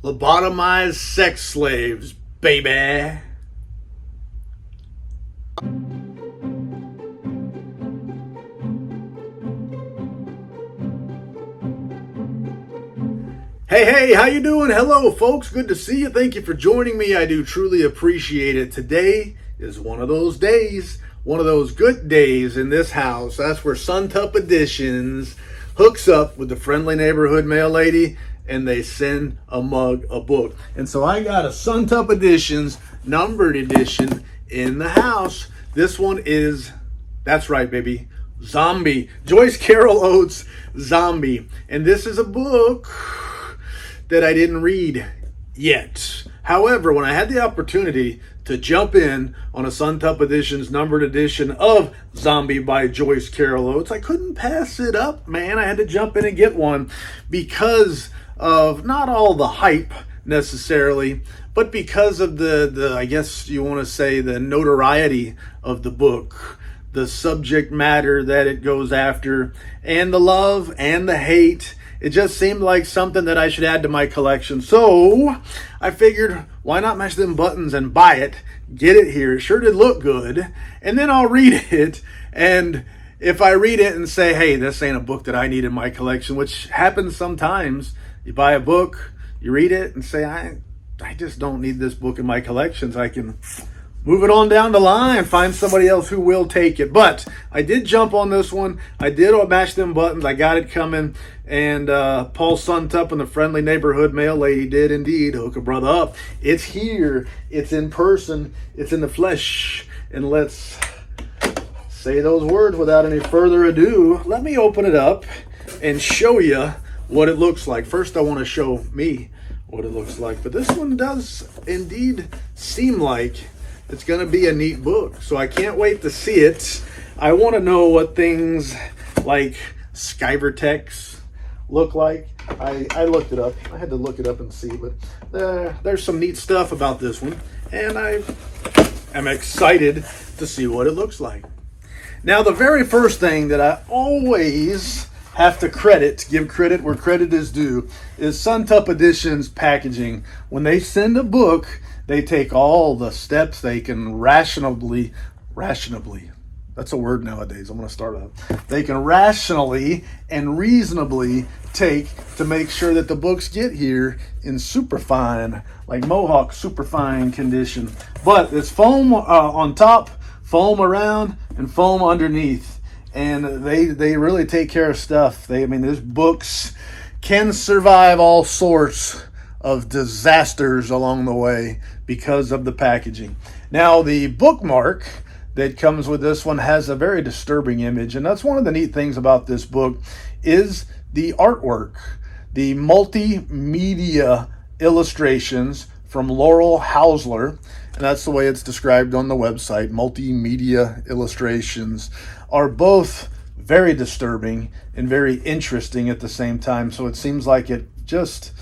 Lobotomized sex slaves, baby. Hey, how you doing? Hello, folks. Good to see you. Thank you for joining me. I do truly appreciate it. Today is one of those days, one of those good days in this house. That's where Suntup Editions hooks up with the friendly neighborhood mail lady and they send a mug, a book. And so I got a Suntup Editions numbered edition in the house. This one is, that's right, baby, Zombie. Joyce Carol Oates' Zombie. And this is a book that I didn't read yet. However, when I had the opportunity to jump in on a Suntup Editions numbered edition of Zombie by Joyce Carol Oates, I couldn't pass it up, man. I had to jump in and get one because of not all the hype necessarily, but because of the I guess you want to say, the notoriety of the book, the subject matter that it goes after, and the love and the hate. It just seemed like something that I should add to my collection. So I figured, why not mash them buttons and buy it, get it here. It sure did look good. And then I'll read it. And if I read it and say, hey, this ain't a book that I need in my collection, which happens sometimes. You buy a book, you read it and say, I just don't need this book in my collections. I can move it on down the line, find somebody else who will take it. But I did jump on this one. I did mash them buttons. I got it coming. And Paul Suntup and the friendly neighborhood mail lady did indeed hook a brother up. It's here. It's in person. It's in the flesh. And let's say those words without any further ado. Let me open it up and show you what it looks like. First, I want to show me what it looks like. But this one does indeed seem like it's going to be a neat book. So I can't wait to see it. I want to know what things like Skyvertex look like. I looked it up. I had to look it up and see, but there's some neat stuff about this one, and I am excited to see what it looks like. Now, the very first thing that I always have to give credit where credit is due, is Suntup Editions packaging. When they send a book, they take all the steps they can rationally, that's a word nowadays, I'm going to start up. They can rationally and reasonably take to make sure that the books get here in superfine, like Mohawk superfine condition. But it's foam on top, foam around, and foam underneath. And they really take care of stuff. These books can survive all sorts of disasters along the way because of the packaging. Now, the bookmark that comes with this one has a very disturbing image, and that's one of the neat things about this book is the artwork, the multimedia illustrations from Laurel Hausler, and that's the way it's described on the website. Multimedia illustrations are both very disturbing and very interesting at the same time, so it seems like it just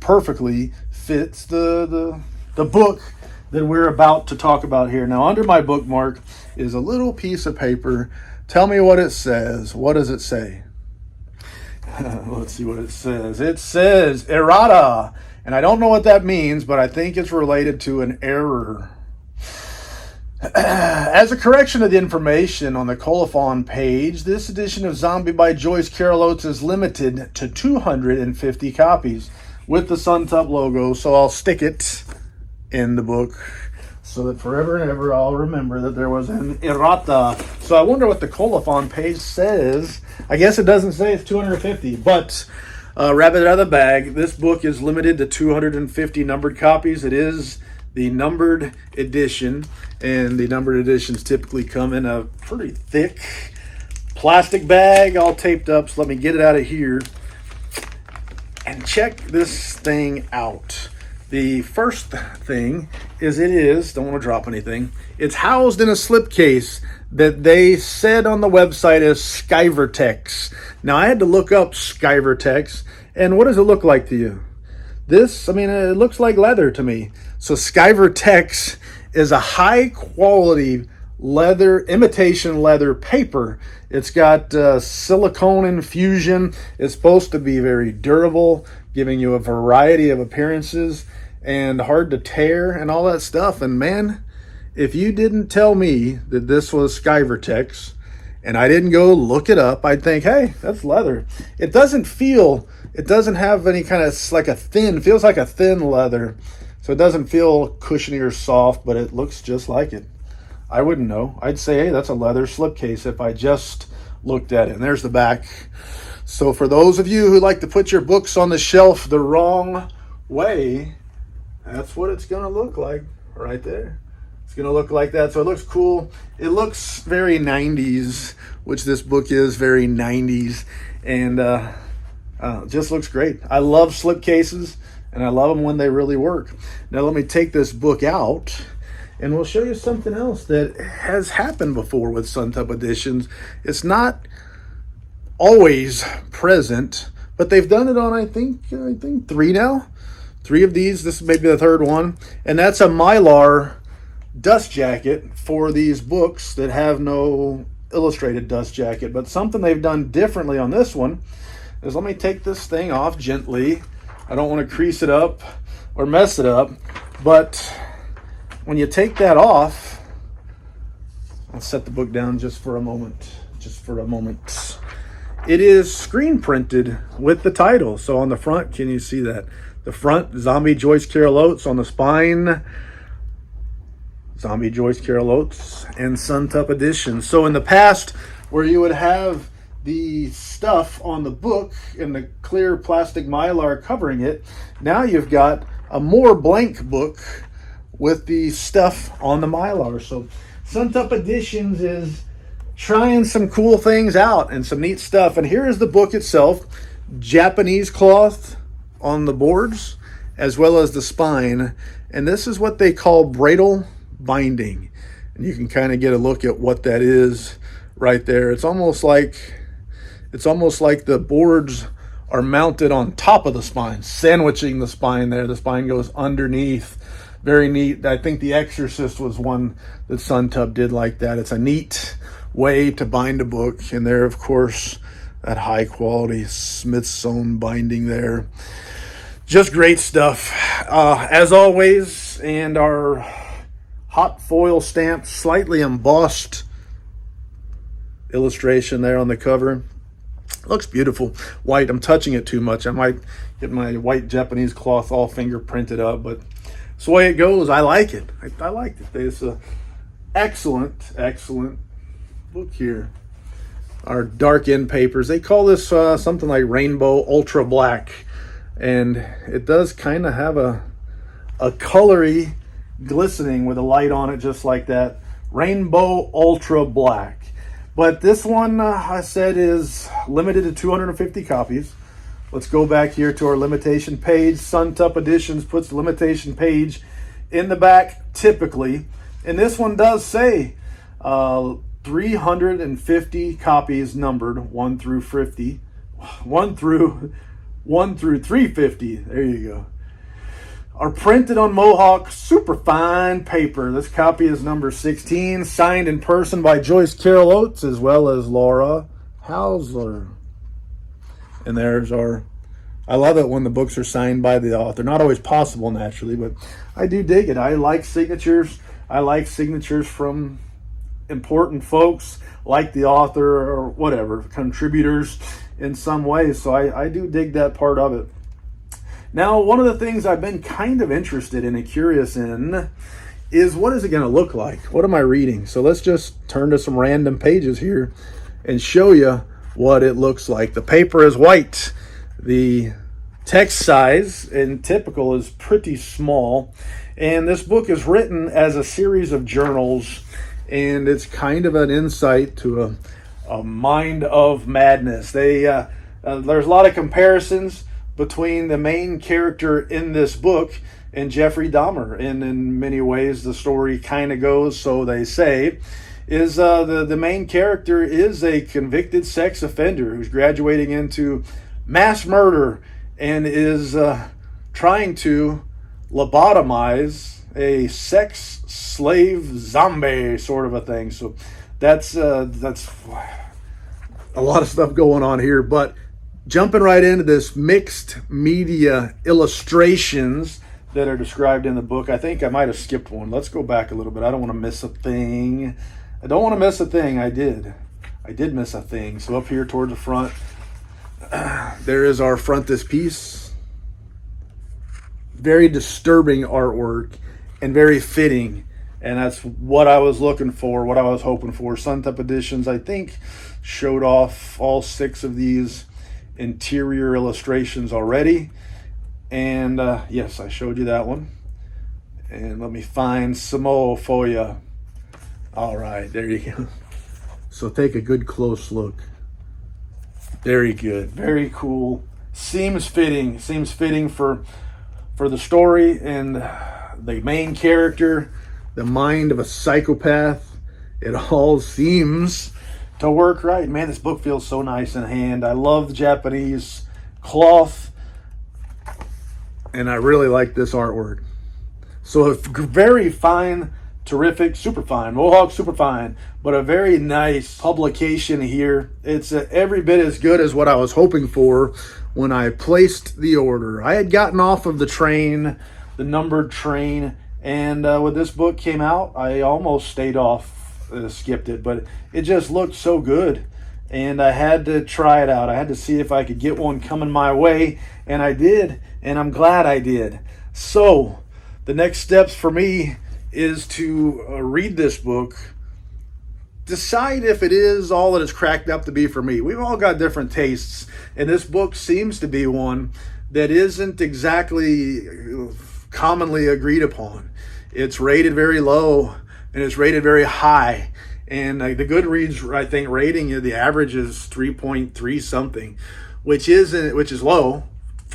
perfectly fits the book that we're about to talk about here. Now, under my bookmark is a little piece of paper. Tell me what it says. What does it say? Let's see what it says. It says errata, and I don't know what that means, but I think it's related to an error. As a correction of the information on the colophon page, this edition of Zombie by Joyce Carol Oates is limited to 250 copies with the Suntup logo, so I'll stick it in the book so that forever and ever I'll remember that there was an errata. So I wonder what the colophon page says. I guess it doesn't say it's 250, but rabbit out of the bag, this book is limited to 250 numbered copies. It is the numbered edition, and the numbered editions typically come in a pretty thick plastic bag all taped up. So let me get it out of here and check this thing out. The first thing is, don't want to drop anything, it's housed in a slipcase that they said on the website is Skyvertex. Now, I had to look up Skyvertex, and what does it look like to you? This, it looks like leather to me. So Skyvertex is a high quality leather, imitation leather paper. It's got silicone infusion. It's supposed to be very durable. giving you a variety of appearances and hard to tear and all that stuff. And man, if you didn't tell me that this was Skyvertex and I didn't go look it up, I'd think, hey, that's leather. It doesn't have any kind of, feels like a thin leather. So it doesn't feel cushiony or soft, but it looks just like it. I wouldn't know. I'd say, hey, that's a leather slipcase if I just looked at it. And there's the back. So for those of you who like to put your books on the shelf the wrong way, that's what it's going to look like right there. It's going to look like that. So it looks cool. It looks very 90s, which this book is very 90s. And just looks great. I love slipcases, and I love them when they really work. Now let me take this book out, and we'll show you something else that has happened before with Suntup editions. It's not always present, but they've done it on, I think 3 now. 3 of these. This is maybe the 3rd one. And that's a Mylar dust jacket for these books that have no illustrated dust jacket. But something they've done differently on this one is, let me take this thing off gently. I don't want to crease it up or mess it up. But when you take that off, I'll set the book down just for a moment. It is screen printed with the title. So on the front, can you see that? The front, Zombie Joyce Carol Oates. On the spine, Zombie Joyce Carol Oates and Suntup edition. So in the past, where you would have the stuff on the book and the clear plastic Mylar covering it, now you've got a more blank book with the stuff on the Mylar. So Suntup Editions is trying some cool things out and some neat stuff. And here is the book itself. Japanese cloth on the boards as well as the spine. And this is what they call Bradle binding. And you can kind of get a look at what that is right there. It's almost like the boards are mounted on top of the spine, sandwiching the spine there. The spine goes underneath. Very neat. I think The Exorcist was one that Suntup did like that. It's a neat way to bind a book. And there, of course, that high quality Smithsonian binding there. Just great stuff. As always, and our hot foil stamped, slightly embossed illustration there on the cover. Looks beautiful. White. I'm touching it too much. I might get my white Japanese cloth all fingerprinted up, but it's the way it goes. I like it. I liked it. It's an excellent book here. Our dark end papers. They call this something like Rainbow Ultra Black. And it does kind of have a colory glistening with a light on it, just like that. Rainbow Ultra Black. But this one, I said, is limited to 250 copies. Let's go back here to our limitation page. Suntup Editions puts the limitation page in the back typically. And this one does say 350 copies numbered, 1 through 50. 1 through 350. There you go. Are printed on Mohawk superfine paper. This copy is number 16, signed in person by Joyce Carol Oates as well as Laura Hausler. And there's our... I love it when the books are signed by the author. Not always possible, naturally, but I do dig it. I like signatures. I like signatures from important folks, like the author or whatever, contributors in some ways. So I do dig that part of it. Now, one of the things I've been kind of interested in and curious in is, what is it going to look like? What am I reading? So let's just turn to some random pages here and show you what it looks like. The paper is white. The text size in typical is pretty small. And this book is written as a series of journals, and it's kind of an insight to a mind of madness. There's a lot of comparisons between the main character in this book and Jeffrey Dahmer. And in many ways, the story kind of goes, so they say, is the main character is a convicted sex offender who's graduating into mass murder and is trying to lobotomize a sex slave zombie sort of a thing. So that's a lot of stuff going on here, but jumping right into this mixed media illustrations that are described in the book. I think I might have skipped one. Let's go back a little bit. I don't want to miss a thing. I don't want to miss a thing. I did miss a thing. So up here towards the front, there is our frontispiece. Very disturbing artwork and very fitting. And that's what I was looking for, what I was hoping for. Suntup Editions, I think, showed off all 6 of these interior illustrations already. And yes, I showed you that one. And let me find some more for you. All right, there you go. So take a good close look. Very good, very cool. Seems fitting for the story and the main character, the mind of a psychopath. It all seems to work right. Man, this book feels so nice in hand. I love the Japanese cloth, and I really like this artwork. So a very fine, terrific, super fine, Mohawk super fine, but a very nice publication here. It's every bit as good as what I was hoping for when I placed the order. I had gotten off of the train, the numbered train, and when this book came out, I almost stayed off, skipped it, but it just looked so good. And I had to try it out. I had to see if I could get one coming my way, and I did, and I'm glad I did. So the next steps for me is to read this book, decide if it is all that it's cracked up to be for me. We've all got different tastes, and this book seems to be one that isn't exactly commonly agreed upon. It's rated very low, and it's rated very high. And the Goodreads, I think, rating, the average is 3.3 something, which is low.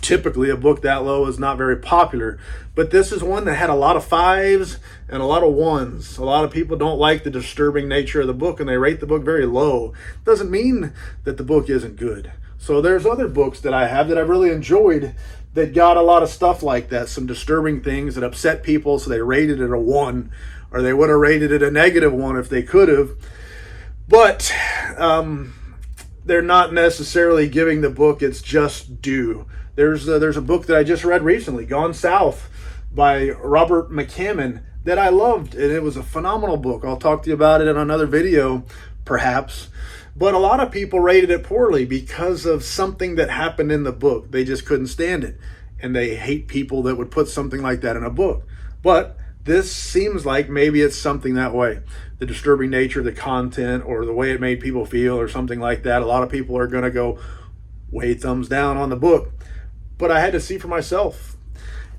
Typically, a book that low is not very popular. But this is one that had a lot of 5s and a lot of 1s. A lot of people don't like the disturbing nature of the book, and they rate the book very low. Doesn't mean that the book isn't good. So there's other books that I have that I've really enjoyed that got a lot of stuff like that, some disturbing things that upset people, so they rated it a 1, or they would have rated it a -1 if they could have. But they're not necessarily giving the book its just due. There's a book that I just read recently, Gone South, by Robert McCabe, that I loved, and it was a phenomenal book. I'll talk to you about it in another video, perhaps. But a lot of people rated it poorly because of something that happened in the book. They just couldn't stand it, and they hate people that would put something like that in a book. But this seems like maybe it's something that way. The disturbing nature of the content, or the way it made people feel, or something like that. A lot of people are going to go way thumbs down on the book. But I had to see for myself.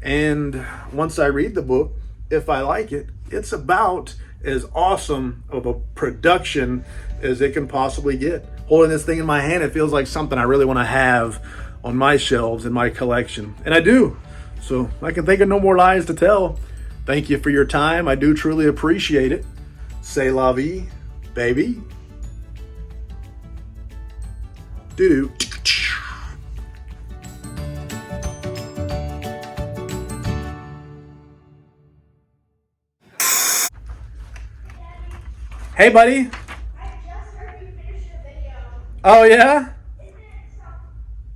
And once I read the book, if I like it, it's about as awesome of a production as it can possibly get. Holding this thing in my hand, it feels like something I really want to have on my shelves in my collection. And I do. So I can think of no more lies to tell. Thank you for your time. I do truly appreciate it. C'est la vie, baby. Doo-doo. Hey, buddy. I just heard you finish the video. Oh, yeah? Isn't it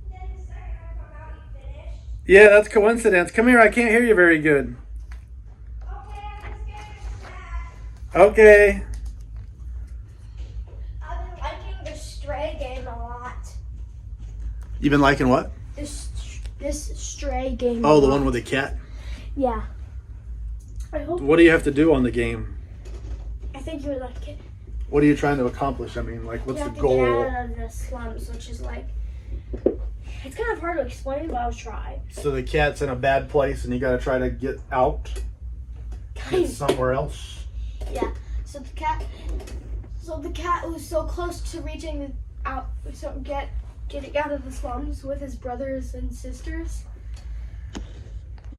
the second I found out you finished? Yeah, that's coincidence. Come here. I can't hear you very good. Okay, I'm just getting that. Okay. I've been liking the Stray game a lot. You been liking what? This Stray game. Oh, the one with the cat? Yeah. I hope. What do you have to do on the game? I think you would like it. What are you trying to accomplish? I mean, like, what's You the have to goal? get out of the slums, which is like. It's kind of hard to explain, but I'll try. So the cat's in a bad place and you got to try to get out? Get somewhere else? Yeah. So the cat was so close to reaching out, so getting out of the slums with his brothers and sisters.